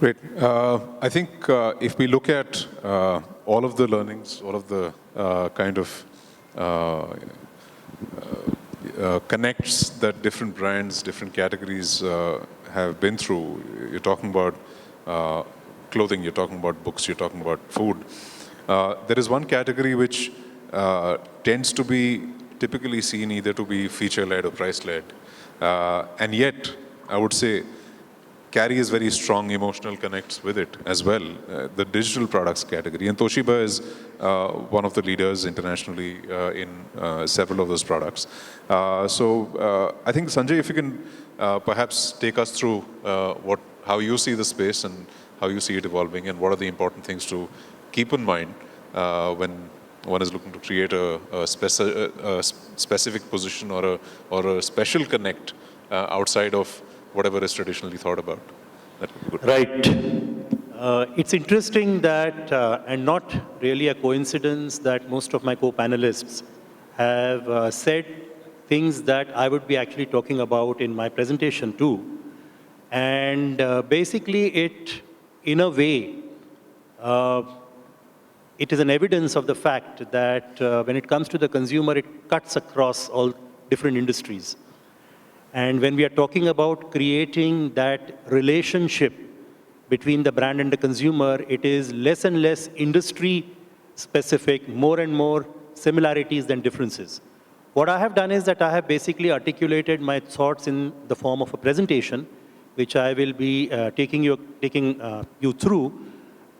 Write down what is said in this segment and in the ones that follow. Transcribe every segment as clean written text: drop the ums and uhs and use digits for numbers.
Great. I think if we look at all of the learnings, all of the kind of connects that different brands, different categories have been through, you're talking about clothing, you're talking about books, you're talking about food. There is one category which tends to be typically seen either to be feature-led or price-led. And yet, I would say, carries very strong emotional connects with it as well, the digital products category. And Toshiba is one of the leaders internationally in several of those products. So I think, Sanjay, if you can perhaps take us through how you see the space and how you see it evolving, and what are the important things to keep in mind when one is looking to create a specific position or a special connect outside of whatever is traditionally thought about. That would be good. Right. It's interesting that, and not really a coincidence, that most of my co-panelists have said things that I would be actually talking about in my presentation too. And basically it, in a way, it is an evidence of the fact that when it comes to the consumer, it cuts across all different industries. And when we are talking about creating that relationship between the brand and the consumer, it is less and less industry specific, more and more similarities than differences. What I have done is that I have basically articulated my thoughts in the form of a presentation, which I will be taking you through.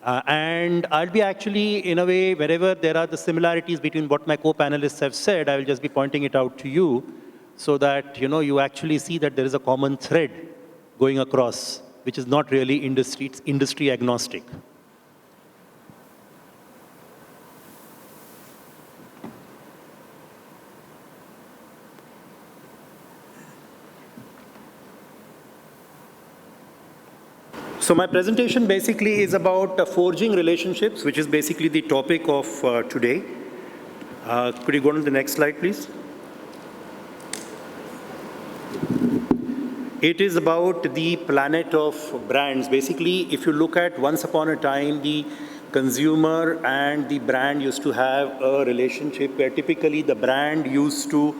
And I'll be actually, in a way, wherever there are the similarities between what my co-panelists have said, I will just be pointing it out to you, so that you actually see that there is a common thread going across, which is not really industry, it's industry agnostic. So my presentation basically is about forging relationships, which is basically the topic of today. Could you go to the next slide, please? It is about the planet of brands. Basically, if you look at once upon a time, the consumer and the brand used to have a relationship where typically the brand used to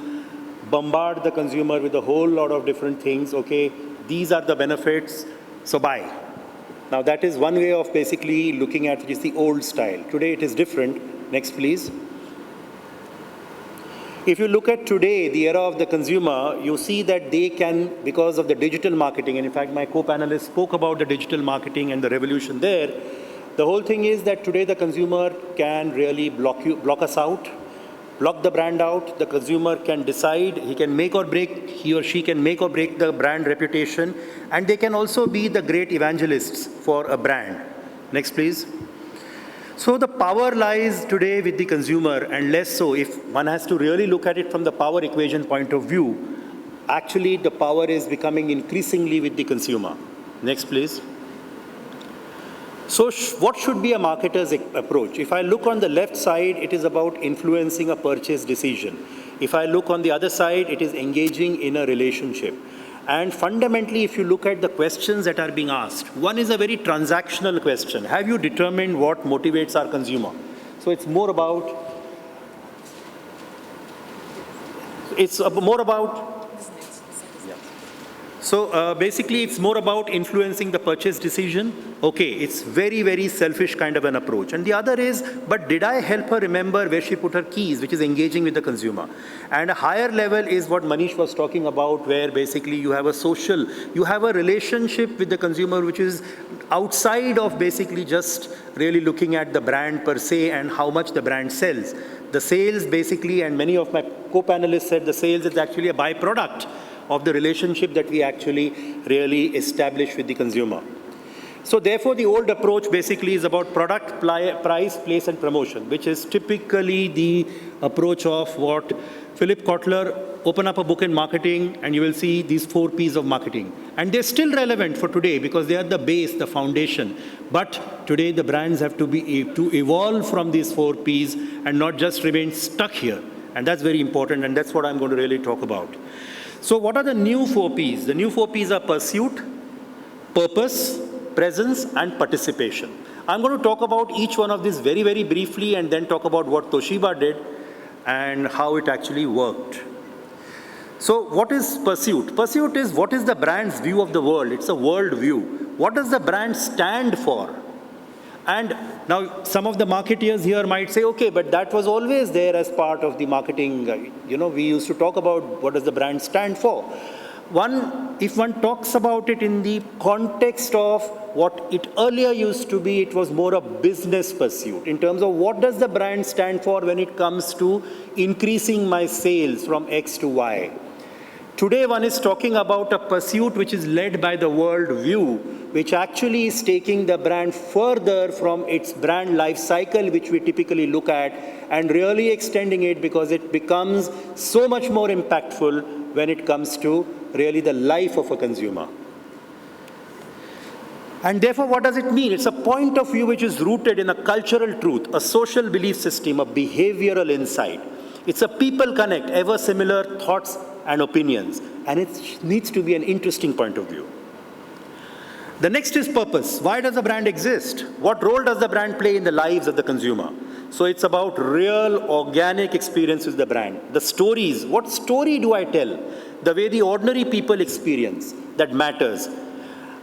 bombard the consumer with a whole lot of different things. Okay, these are the benefits, so buy. Now that is one way of basically looking at it, is the old style. Today it is different. Next, please. If you look at today, the era of the consumer, you see that they can, because of the digital marketing, and in fact my co-panelists spoke about the digital marketing and the revolution there, the whole thing is that today the consumer can really block us out, block the brand out. The consumer can decide, he or she can make or break the brand reputation, and they can also be the great evangelists for a brand. Next, please. So the power lies today with the consumer, and less so, if one has to really look at it from the power equation point of view, actually the power is becoming increasingly with the consumer. Next, please. So what should be a marketer's approach? If I look on the left side, it is about influencing a purchase decision. If I look on the other side, it is engaging in a relationship. And fundamentally, if you look at the questions that are being asked, one is a very transactional question. Have you determined what motivates our consumer? So it's more about, So basically, it's more about influencing the purchase decision. Okay, it's very, very selfish kind of an approach. And the other is, but did I help her remember where she put her keys, which is engaging with the consumer? And a higher level is what Manish was talking about, where basically you have a relationship with the consumer, which is outside of basically just really looking at the brand per se and how much the brand sells. The sales basically, and many of my co-panelists said the sales is actually a byproduct of the relationship that we actually really establish with the consumer. So therefore, the old approach basically is about product, price, place, and promotion, which is typically the approach of what Philip Kotler, open up a book in marketing, and you will see these 4 P's of marketing. And they're still relevant for today because they are the base, the foundation. But today, the brands have to evolve from these 4 P's and not just remain stuck here. And that's very important, and that's what I'm going to really talk about. So what are the new 4 Ps? The new 4 Ps are pursuit, purpose, presence, and participation. I'm going to talk about each one of these very, very briefly and then talk about what Toshiba did and how it actually worked. So what is Pursuit? Pursuit is what is the brand's view of the world. It's a world view. What does the brand stand for? And now some of the marketeers here might say, okay, but that was always there as part of the marketing. We used to talk about what does the brand stand for. If one talks about it in the context of what it earlier used to be, it was more a business pursuit in terms of what does the brand stand for when it comes to increasing my sales from X to Y. Today, one is talking about a pursuit which is led by the world view, which actually is taking the brand further from its brand life cycle, which we typically look at, and really extending it because it becomes so much more impactful when it comes to really the life of a consumer. And therefore, what does it mean? It's a point of view which is rooted in a cultural truth, a social belief system, a behavioral insight. It's a people connect, ever similar thoughts and opinions. And it needs to be an interesting point of view. The next is purpose. Why does the brand exist? What role does the brand play in the lives of the consumer? So it's about real, organic experience with the brand. The stories, what story do I tell? The way the ordinary people experience, that matters.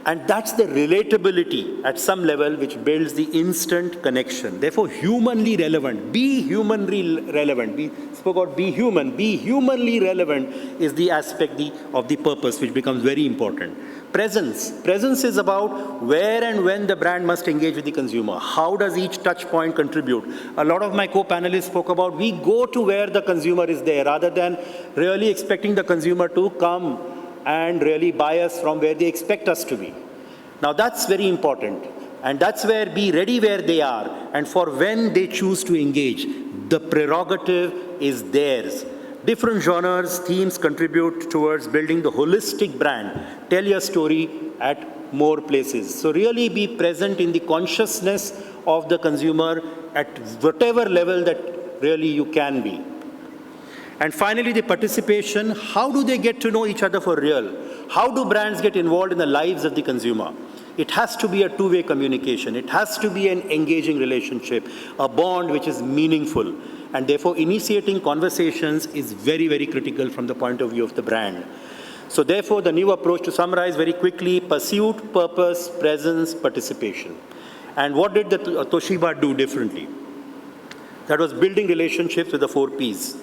And that's the relatability at some level which builds the instant connection. Therefore, humanly relevant. Be humanly relevant. We spoke about be human. Be humanly relevant is the aspect of the purpose which becomes very important. Presence. Presence is about where and when the brand must engage with the consumer. How does each touch point contribute? A lot of my co-panelists spoke about we go to where the consumer is there rather than really expecting the consumer to come and really buy us from where they expect us to be. Now that's very important. And that's where be ready where they are and for when they choose to engage. The prerogative is theirs. Different genres, themes contribute towards building the holistic brand. Tell your story at more places. So really be present in the consciousness of the consumer at whatever level that really you can be. And finally, the participation. How do they get to know each other for real? How do brands get involved in the lives of the consumer? It has to be a two-way communication. It has to be an engaging relationship, a bond which is meaningful. And therefore, initiating conversations is very, very critical from the point of view of the brand. So therefore, the new approach, to summarize very quickly, pursuit, purpose, presence, participation. And what did the Toshiba do differently? That was building relationships with the 4 Ps.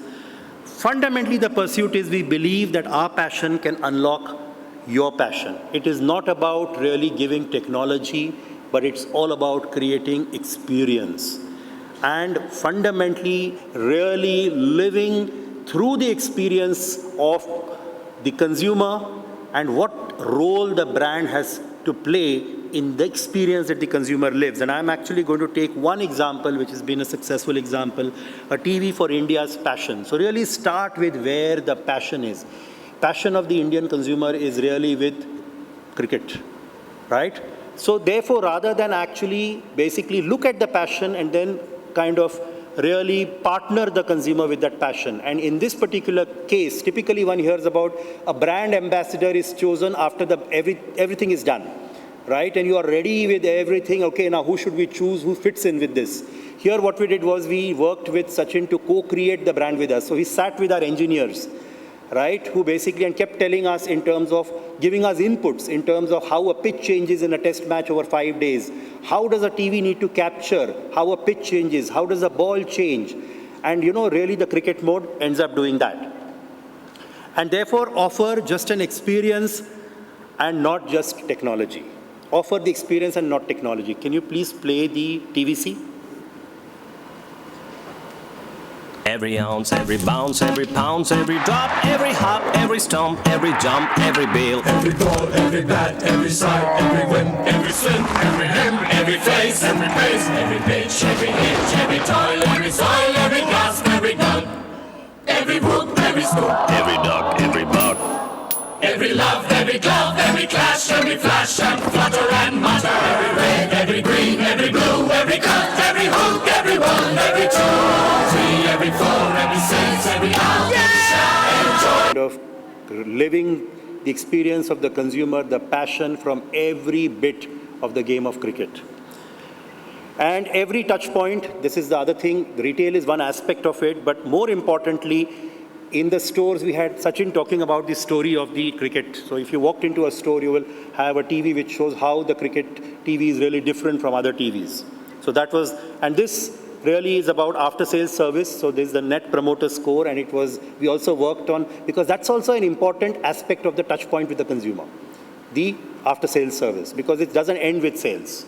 Fundamentally, the pursuit is we believe that our passion can unlock your passion. It is not about really giving technology, but it's all about creating experience. And fundamentally, really living through the experience of the consumer and what role the brand has to play in the experience that the consumer lives. And I'm actually going to take one example, which has been a successful example, a TV for India's passion. So really start with where the passion is. Passion of the Indian consumer is really with cricket, right? So therefore, rather than actually basically look at the passion and then kind of really partner the consumer with that passion. And in this particular case, typically one hears about a brand ambassador is chosen after everything is done, right? And you are ready with everything. Okay, now who should we choose? Who fits in with this? Here what we did was we worked with Sachin to co-create the brand with us. So we sat with our engineers, right, who basically and kept telling us in terms of giving us inputs in terms of how a pitch changes in a test match over 5 days. How does a TV need to capture how a pitch changes? How does a ball change? And really the cricket mode ends up doing that. And therefore offer just an experience and not just technology. Offer the experience and not technology. Can you please play the TVC? Every ounce, every bounce, every pounce, every drop, every hop, every stomp, every jump, every bail. Every ball, every bat, every side, every win, every swim, every limb, every face, every pace, every pitch, every hitch, every toil, every soil, every gasp, every gun, every whoop, every scoop, Every duck, every buck. every love, every glove, every clash, every flash and flutter and mutter, every red, every green, every blue, every cut, every hook, every one, every 2, 3, every 4, every 6, every out, Kind of living the experience of the consumer, the passion from every bit of the game of cricket. And every touch point, this is the other thing, retail is one aspect of it, but more importantly, in the stores, we had Sachin talking about the story of the cricket. So if you walked into a store, you will have a TV which shows how the cricket TV is really different from other TVs. So that was, and this really is about after-sales service. So there's the Net Promoter Score, and we also worked on, because that's also an important aspect of the touch point with the consumer, the after-sales service, because it doesn't end with sales.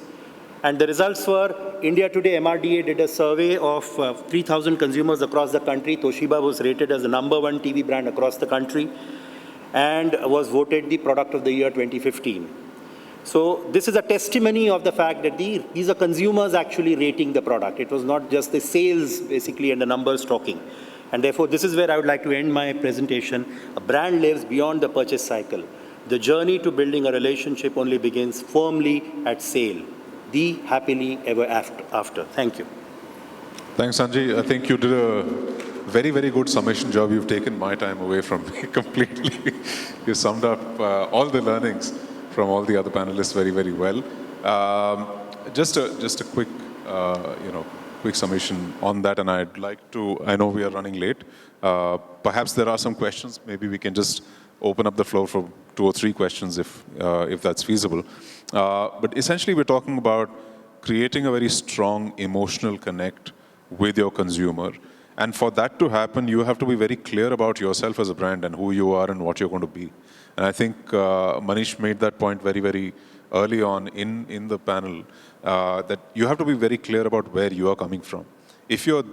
And the results were, India Today, MRDA did a survey of 3,000 consumers across the country. Toshiba was rated as the #1 TV brand across the country and was voted the product of the year 2015. So this is a testimony of the fact that these are consumers actually rating the product. It was not just the sales, basically, and the numbers talking. And therefore, this is where I would like to end my presentation. A brand lives beyond the purchase cycle. The journey to building a relationship only begins firmly at sale. The happily ever after. Thank you. Thanks, Sanjay. I think you did a very, very good summation job. You've taken my time away from me completely. You summed up all the learnings from all the other panelists very, very well. Just a quick, quick summation on that, and I'd like to, I know we are running late. Perhaps there are some questions. Maybe we can just open up the floor for 2 or 3 questions if that's feasible. But essentially, we're talking about creating a very strong emotional connect with your consumer. And for that to happen, you have to be very clear about yourself as a brand and who you are and what you're going to be. And I think Manish made that point very, very early on in the panel, that you have to be very clear about where you are coming from. If you're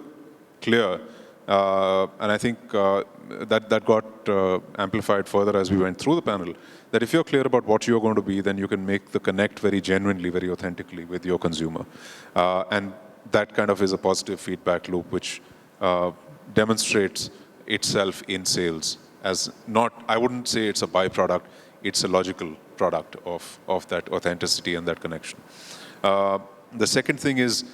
clear, and I think that got amplified further as we went through the panel, that if you're clear about what you're going to be, then you can make the connect very genuinely, very authentically with your consumer. And that kind of is a positive feedback loop, which demonstrates itself in sales as not, I wouldn't say it's a byproduct, it's a logical product of that authenticity and that connection. The second thing is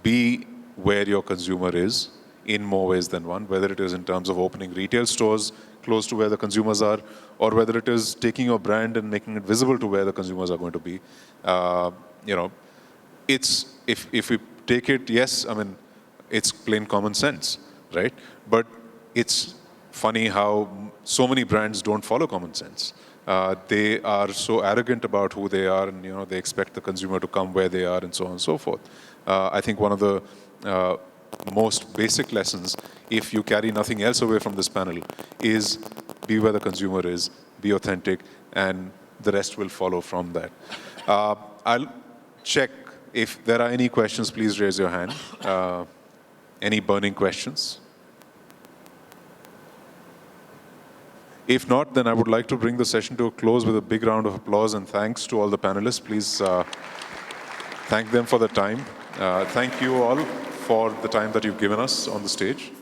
be where your consumer is in more ways than one, whether it is in terms of opening retail stores close to where the consumers are, or whether it is taking your brand and making it visible to where the consumers are going to be. It's, if we take it, yes, I mean, it's plain common sense, right? But it's funny how so many brands don't follow common sense. They are so arrogant about who they are, and they expect the consumer to come where they are, and so on and so forth. I think one of the most basic lessons, if you carry nothing else away from this panel, is be where the consumer is, be authentic, and the rest will follow from that. I'll check if there are any questions. Please raise your hand. Any burning questions? If not, then I would like to bring the session to a close with a big round of applause and thanks to all the panelists. Please thank them for the time. Thank you all for the time that you've given us on the stage.